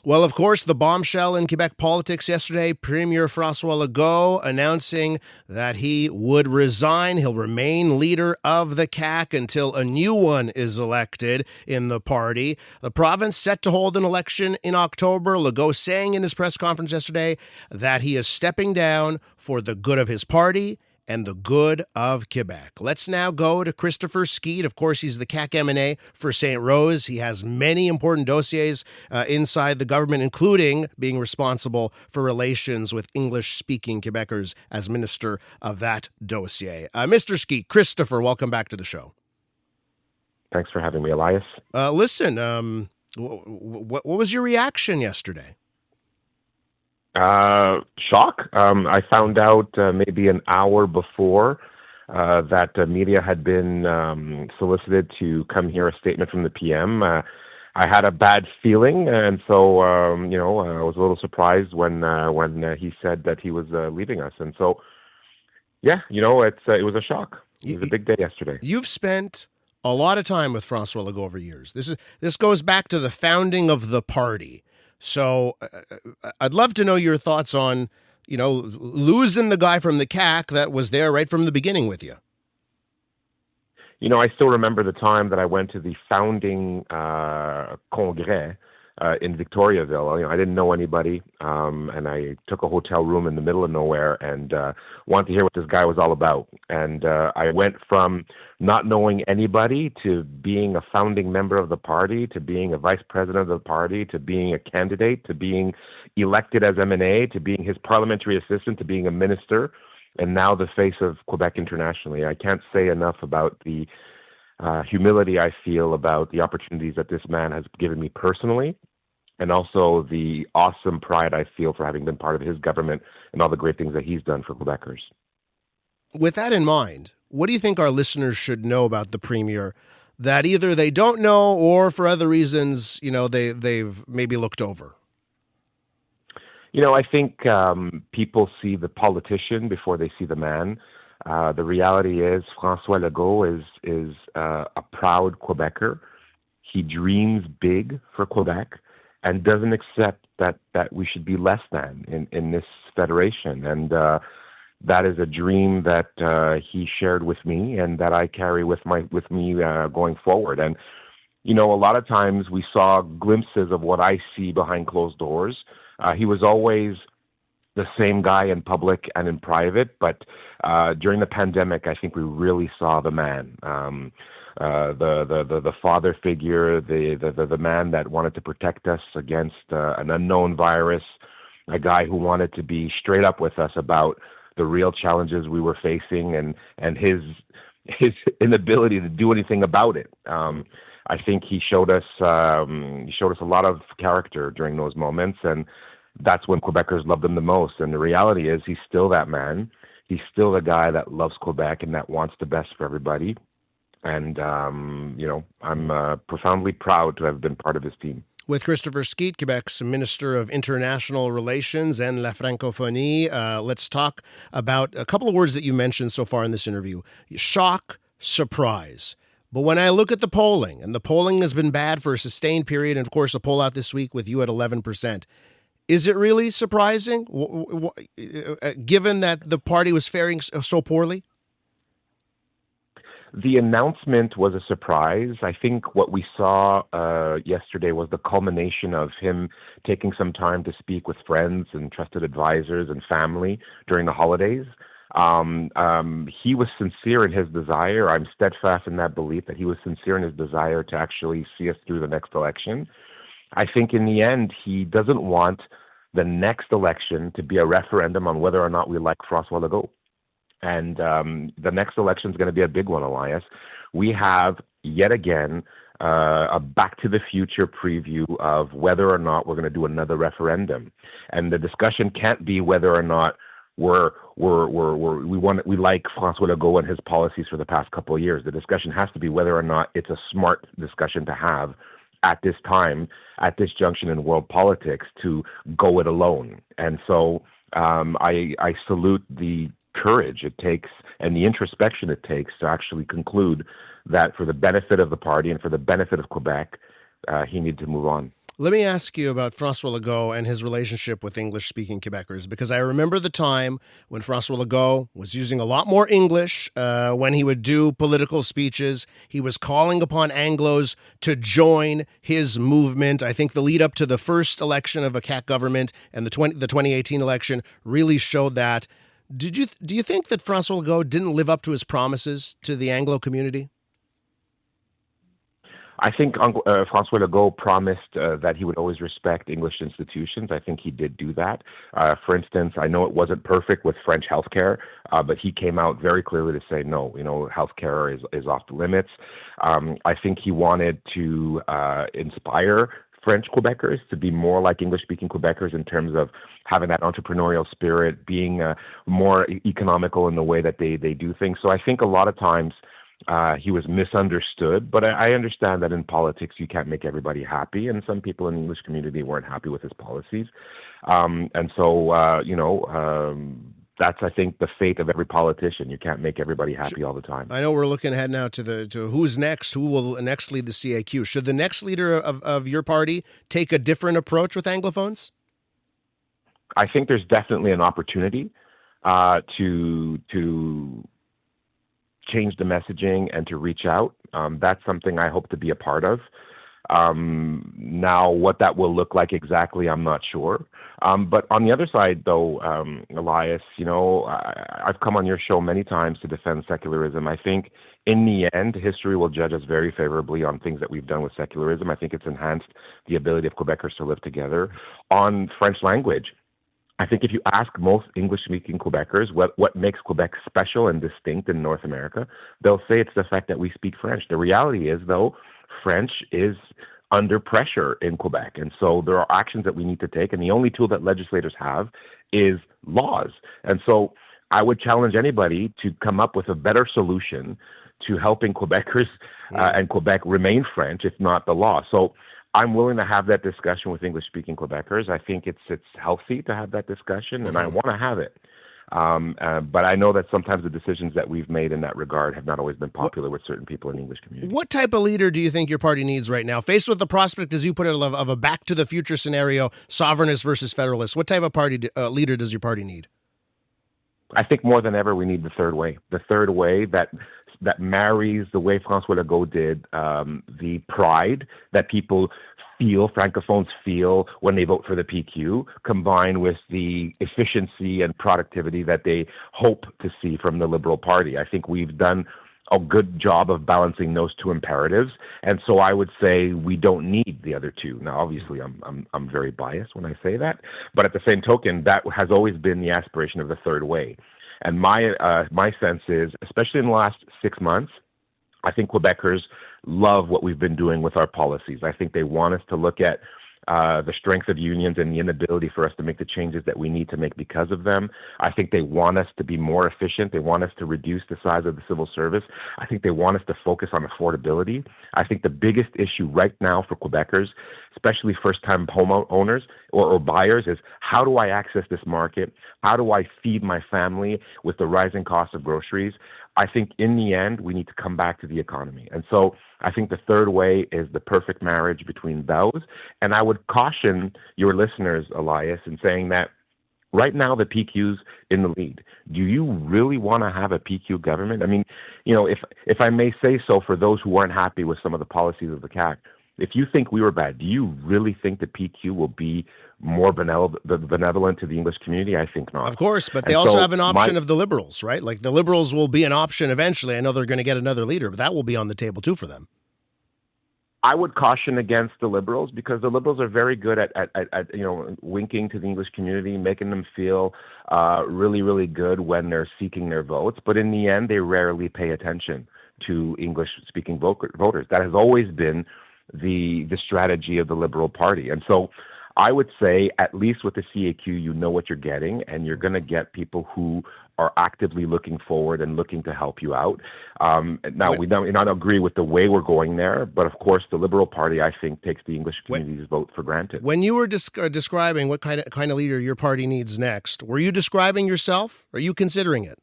Well, of course, the bombshell in Quebec politics yesterday, Premier François Legault announcing that he would resign. He'll remain leader of the CAQ until a new one is elected in the party. The province set to hold an election in October. Legault saying in his press conference yesterday that he is stepping down for the good of his party and the good of Quebec. Let's now go to Christopher Skeete. Of course, he's the CAQ MNA for Sainte-Rose. He has many important dossiers inside the government, including being responsible for relations with English-speaking Quebecers as minister of that dossier. Mr. Skeete, Christopher, welcome back to the show. Thanks for having me, Elias. Listen, what was your reaction yesterday? Shock. I found out maybe an hour before that media had been solicited to come hear a statement from the PM. I had a bad feeling, and so I was a little surprised when he said that he was leaving us. And so, it was a shock. It was a big day yesterday. You've spent a lot of time with François Legault over years. This goes back to the founding of the party. So I'd love to know your thoughts on, losing the guy from the CAQ that was there right from the beginning with you. I still remember the time that I went to the founding congrès in Victoriaville. I didn't know anybody, and I took a hotel room in the middle of nowhere and wanted to hear what this guy was all about. And I went from not knowing anybody to being a founding member of the party, to being a vice president of the party, to being a candidate, to being elected as MNA, to being his parliamentary assistant, to being a minister, and now the face of Quebec internationally. I can't say enough about the humility I feel about the opportunities that this man has given me personally, and also the awesome pride I feel for having been part of his government and all the great things that he's done for Quebecers. With that in mind, what do you think our listeners should know about the Premier that either they don't know or for other reasons, they've maybe looked over? I think people see the politician before they see the man. The reality is François Legault is a proud Quebecer. He dreams big for Quebec and doesn't accept that we should be less than in this federation. And that is a dream that he shared with me and that I carry with me going forward. And, a lot of times we saw glimpses of what I see behind closed doors. He was always the same guy in public and in private, but during the pandemic, I think we really saw the man, the father figure, the man that wanted to protect us against an unknown virus, a guy who wanted to be straight up with us about the real challenges we were facing and his inability to do anything about it. I think he showed us a lot of character during those moments, and that's when Quebecers loved him the most. And the reality is he's still that man. He's still the guy that loves Quebec and that wants the best for everybody. And, I'm profoundly proud to have been part of his team. With Christopher Skeete, Quebec's Minister of International Relations and La Francophonie, let's talk about a couple of words that you mentioned so far in this interview. Shock, surprise. But when I look at the polling, and the polling has been bad for a sustained period, and of course a poll out this week with you at 11%, is it really surprising, given that the party was faring so poorly? The announcement was a surprise. I think what we saw yesterday was the culmination of him taking some time to speak with friends and trusted advisors and family during the holidays. He was sincere in his desire. I'm steadfast in that belief that he was sincere in his desire to actually see us through the next election. I think in the end, he doesn't want the next election to be a referendum on whether or not we like François Legault. And the next election is going to be a big one, Elias. We have, yet again, a Back to the Future preview of whether or not we're going to do another referendum. And the discussion can't be whether or not we like François Legault and his policies for the past couple of years. The discussion has to be whether or not it's a smart discussion to have at this time, at this junction in world politics, to go it alone. And so I salute the courage it takes and the introspection it takes to actually conclude that for the benefit of the party and for the benefit of Quebec, he needed to move on. Let me ask you about François Legault and his relationship with English-speaking Quebecers, because I remember the time when François Legault was using a lot more English when he would do political speeches. He was calling upon Anglos to join his movement. I think the lead up to the first election of a CAQ government and the 2018 election really showed that. Do you think that François Legault didn't live up to his promises to the Anglo community? I think François Legault promised that he would always respect English institutions. I think he did do that. For instance, I know it wasn't perfect with French healthcare, but he came out very clearly to say, no, healthcare is off the limits. I think he wanted to inspire French Quebecers to be more like English-speaking Quebecers in terms of having that entrepreneurial spirit, being more economical in the way that they do things. So I think a lot of times he was misunderstood, but I understand that in politics you can't make everybody happy, and some people in the English community weren't happy with his policies. That's, I think, the fate of every politician. You can't make everybody happy all the time. I know we're looking ahead now to who's next, who will next lead the CAQ. Should the next leader of your party take a different approach with Anglophones? I think there's definitely an opportunity to change the messaging and to reach out. That's something I hope to be a part of. Now, what that will look like exactly, I'm not sure. But on the other side, though, Elias, I've come on your show many times to defend secularism. I think in the end, history will judge us very favorably on things that we've done with secularism. I think it's enhanced the ability of Quebecers to live together. On French language, I think if you ask most English-speaking Quebecers what makes Quebec special and distinct in North America, they'll say it's the fact that we speak French. The reality is, though, French is under pressure in Quebec. And so there are actions that we need to take. And the only tool that legislators have is laws. And so I would challenge anybody to come up with a better solution to helping Quebecers and Quebec remain French, if not the law. So I'm willing to have that discussion with English-speaking Quebecers. I think it's healthy to have that discussion, and I want to have it. But I know that sometimes the decisions that we've made in that regard have not always been popular with certain people in the English community. What type of leader do you think your party needs right now? Faced with the prospect, as you put it, of a back-to-the-future scenario, sovereignist versus federalist, what type of leader does your party need? I think more than ever we need the third way. The third way that marries the way François Legault did, the pride that people Francophones feel when they vote for the PQ, combined with the efficiency and productivity that they hope to see from the Liberal Party. I think we've done a good job of balancing those two imperatives, and so I would say we don't need the other two. Now, obviously, I'm very biased when I say that, but at the same token, that has always been the aspiration of the third way. And my sense is, especially in the last 6 months, I think Quebecers love what we've been doing with our policies. I think they want us to look at the strength of unions and the inability for us to make the changes that we need to make because of them. I think they want us to be more efficient. They want us to reduce the size of the civil service. I think they want us to focus on affordability. I think the biggest issue right now for Quebecers, especially first-time homeowners or buyers, is how do I access this market? How do I feed my family with the rising cost of groceries? I think in the end, we need to come back to the economy. And so I think the third way is the perfect marriage between those. And I would caution your listeners, Elias, in saying that right now the PQ's in the lead. Do you really want to have a PQ government? I mean, if I may say so, for those who aren't happy with some of the policies of the CAQ, if you think we were bad, do you really think the PQ will be more benevolent to the English community? I think not. Of course, but they also have an option of the Liberals, right? Like the Liberals will be an option eventually. I know they're going to get another leader, but that will be on the table too for them. I would caution against the Liberals because the Liberals are very good at winking to the English community, making them feel really, really good when they're seeking their votes. But in the end, they rarely pay attention to English-speaking voters. That has always been the strategy of the Liberal Party. And so I would say, at least with the CAQ, you know what you're getting, and you're going to get people who are actively looking forward and looking to help you out. Now, we don't not agree with the way we're going there, but of course, the Liberal Party, I think, takes the English community's vote for granted. When you were describing what kind of leader your party needs next, were you describing yourself? Or are you considering it?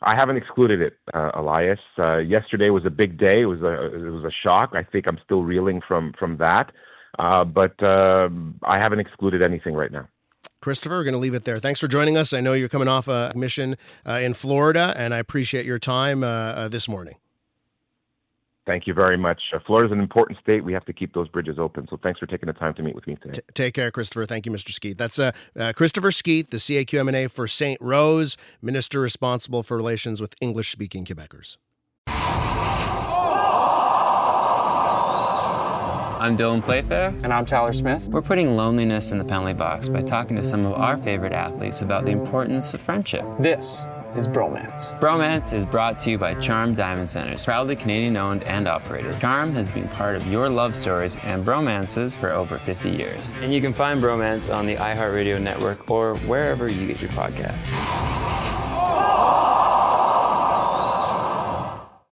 I haven't excluded it, Elias. Yesterday was a big day. It was a shock. I think I'm still reeling from that. But I haven't excluded anything right now. Christopher, we're going to leave it there. Thanks for joining us. I know you're coming off a mission in Florida, and I appreciate your time this morning. Thank you very much. Florida's an important state. We have to keep those bridges open. So thanks for taking the time to meet with me today. Take care, Christopher. Thank you, Mr. Skeete. That's Christopher Skeete, the CAQ MNA for Sainte-Rose, minister responsible for relations with English-speaking Quebecers. I'm Dylan Playfair. And I'm Tyler Smith. We're putting loneliness in the penalty box by talking to some of our favorite athletes about the importance of friendship. This is Bromance. Bromance is brought to you by Charm Diamond Centers, proudly Canadian-owned and operated. Charm has been part of your love stories and bromances for over 50 years. And you can find Bromance on the iHeartRadio network or wherever you get your podcasts.